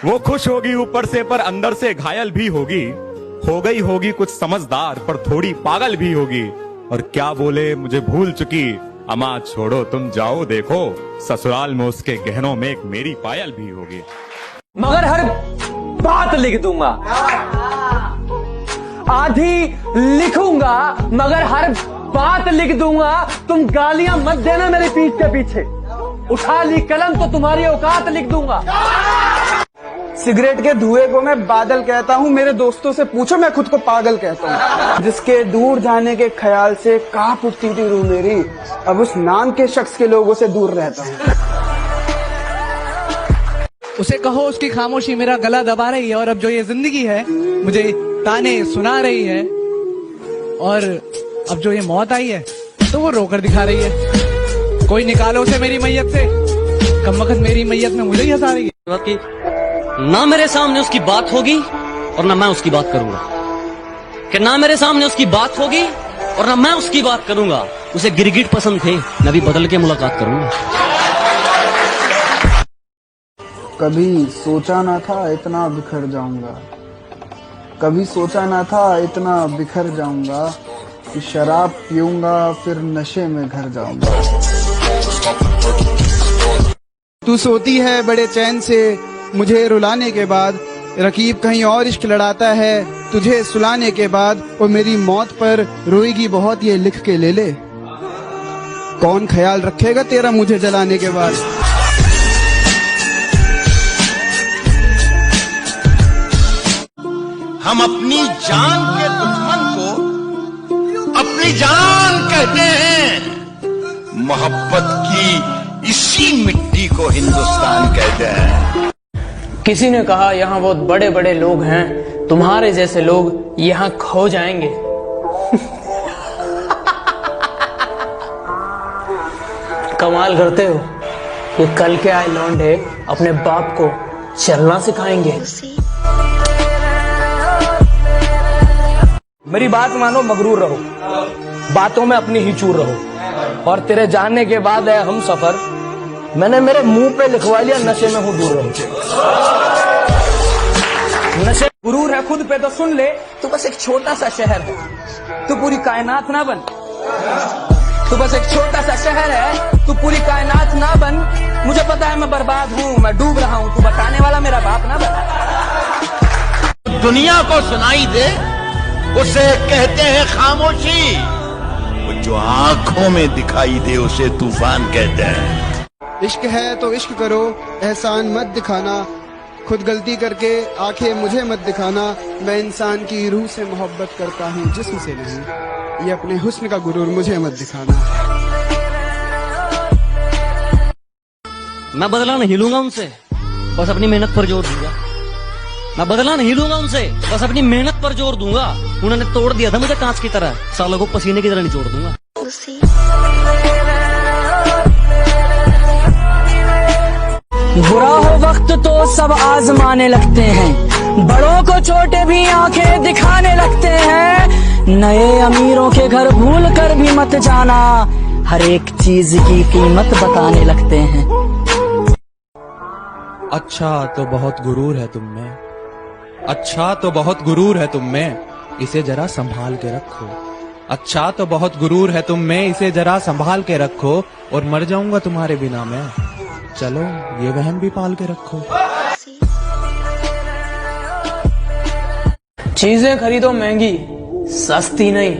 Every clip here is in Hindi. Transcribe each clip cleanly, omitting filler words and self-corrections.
वो खुश होगी ऊपर से पर अंदर से घायल भी होगी, हो गई होगी कुछ समझदार पर थोड़ी पागल भी होगी। और क्या बोले मुझे भूल चुकी, अम्मा छोड़ो तुम जाओ देखो, ससुराल में उसके गहनों में एक मेरी पायल भी होगी। मगर हर बात लिख दूंगा, आधी लिखूंगा मगर हर बात लिख दूंगा। तुम गालियां मत देना मेरी पीठ के पीछे, उठा ली कलम तो तुम्हारी औकात लिख दूंगा। सिगरेट के धुएं को मैं बादल कहता हूँ, मेरे दोस्तों से पूछो मैं खुद को पागल कहता हूँ। जिसके दूर जाने के ख्याल से कांप उठती थी रूह मेरी, अब उस नाम के शख्स के लोगों से दूर रहता हूँ। उसे कहो उसकी खामोशी मेरा गला दबा रही है, और अब जो ये जिंदगी है मुझे ताने सुना रही है, और अब जो ये मौत आई है तो वो रोकर दिखा रही है। कोई निकालो उसे मेरी मैयत से, कमबख्त मेरी मैयत में मुझे ही हंसा रही है। ना मेरे सामने उसकी बात होगी और ना मैं उसकी बात करूंगा, कि ना मेरे सामने उसकी बात होगी और ना मैं उसकी बात करूंगा। उसे गिरगिट पसंद थे, मैं भी बदल के मुलाकात करूंगा। कभी सोचा ना था इतना बिखर जाऊंगा, कभी सोचा ना था इतना बिखर जाऊंगा, कि शराब पीऊंगा फिर नशे में घर जाऊंगा। तू सोती है बड़े चैन से मुझे रुलाने के बाद, रकीब कहीं और इश्क लड़ाता है तुझे सुलाने के बाद। और मेरी मौत पर रोएगी बहुत ये लिख के ले ले, कौन ख्याल रखेगा तेरा मुझे जलाने के बाद। हम अपनी जान के दुश्मन को अपनी जान कहते हैं, मोहब्बत की इसी मिट्टी को हिंदुस्तान कहते हैं। किसी ने कहा यहाँ बहुत बड़े बड़े लोग हैं, तुम्हारे जैसे लोग यहाँ खो जाएंगे। कमाल करते हो, ये कल के आए लौंडे अपने बाप को चलना सिखाएंगे। मेरी बात मानो, मगरूर रहो, बातों में अपनी ही चूर रहो। और तेरे जानने के बाद है हम सफर, मैंने मेरे मुंह पे लिखवा लिया नशे में हूँ दूर रहो। नशे गुरूर है खुद पे तो सुन ले, तू बस एक छोटा सा शहर है, तू पूरी कायनात ना बन। तू बस एक छोटा सा शहर है, तू पूरी कायनात ना बन। मुझे पता है मैं बर्बाद हूँ, मैं डूब रहा हूँ, तू बताने वाला मेरा बाप ना बन। दुनिया को सुनाई दे उसे कहते हैं खामोशी, वो जो आंखों में दिखाई दे उसे तूफान कहते हैं। इश्क है तो इश्क करो, एहसान मत दिखाना, खुद गलती करके आंखें मुझे मत दिखाना। मैं इंसान की रूह से मोहब्बत करता हूँ जिस्म से नहीं, ये अपने हुस्न का गुरूर मुझे मत दिखाना। मैं बदला नहीं लूंगा उनसे, बस अपनी मेहनत पर जोर दूंगा। मैं बदला नहीं लूंगा उनसे, बस अपनी मेहनत पर जोर दूंगा। उन्होंने तोड़ दिया था मुझे कांच की तरह, सालों को पसीने की तरह निचोड़ दूंगा। बुरा हो वक्त तो सब आजमाने लगते हैं, बड़ों को छोटे भी आंखें दिखाने लगते हैं। नए अमीरों के घर भूल कर भी मत जाना, हर एक चीज की कीमत बताने लगते हैं। अच्छा तो बहुत गुरूर है तुम में, अच्छा तो बहुत गुरूर है तुम में, इसे जरा संभाल के रखो। अच्छा तो बहुत गुरूर है तुम में, इसे जरा संभाल के रखो। और मर जाऊंगा तुम्हारे बिना मैं, चलो ये वहम भी पाल के रखो। चीजें खरीदो महंगी, सस्ती नहीं,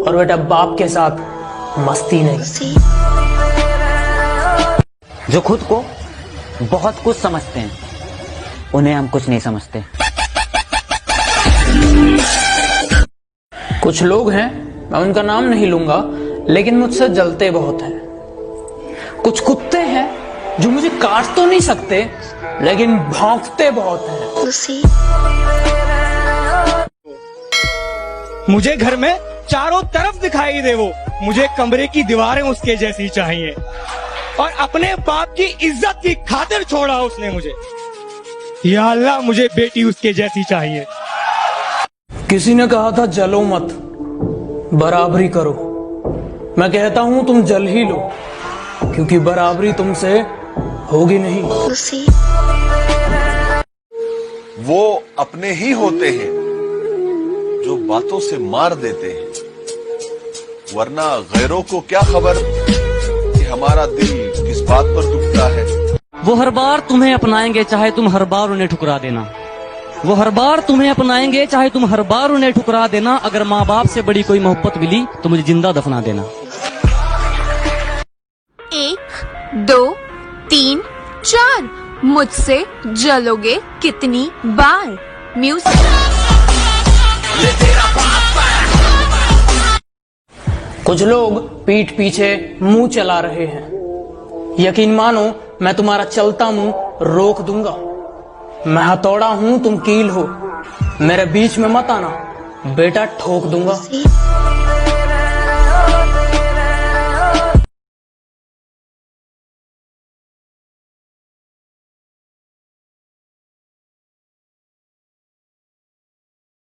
और बेटा बाप के साथ मस्ती नहीं। जो खुद को बहुत कुछ समझते हैं, उन्हें हम कुछ नहीं समझते। कुछ लोग हैं, मैं उनका नाम नहीं लूंगा, लेकिन मुझसे जलते बहुत हैं। कुछ कुत्ते हैं जो मुझे काट तो नहीं सकते, लेकिन भौंकते बहुत हैं। मुझे घर में चारों तरफ दिखाई दे वो, मुझे कमरे की दीवारें उसके जैसी चाहिए, और अपने बाप की इज्जत की खातिर छोड़ा उसने मुझे। या अल्लाह मुझे बेटी उसके जैसी चाहिए। किसी ने कहा था जलो मत, बराबरी करो। मैं कहता हूं तुम जल ही लो, क्योंकि बराबरी तुमसे होगी नहीं। वो अपने ही होते हैं जो बातों से मार देते हैं, वरना गैरों को क्या खबर कि हमारा दिल किस बात पर दुखता है। वो हर बार तुम्हें अपनाएंगे चाहे तुम हर बार उन्हें ठुकरा देना। वो हर बार तुम्हें अपनाएंगे चाहे तुम हर बार उन्हें ठुकरा देना। अगर माँ बाप से बड़ी कोई मोहब्बत मिली तो मुझे जिंदा दफना देना। 1 2 3 4 मुझसे जलोगे कितनी बार। म्यूजिक। कुछ लोग पीठ पीछे मुंह चला रहे हैं, यकीन मानो मैं तुम्हारा चलता मुंह रोक दूंगा। मैं हथौड़ा हूं तुम कील हो, मेरे बीच में मत आना बेटा, ठोक दूंगा।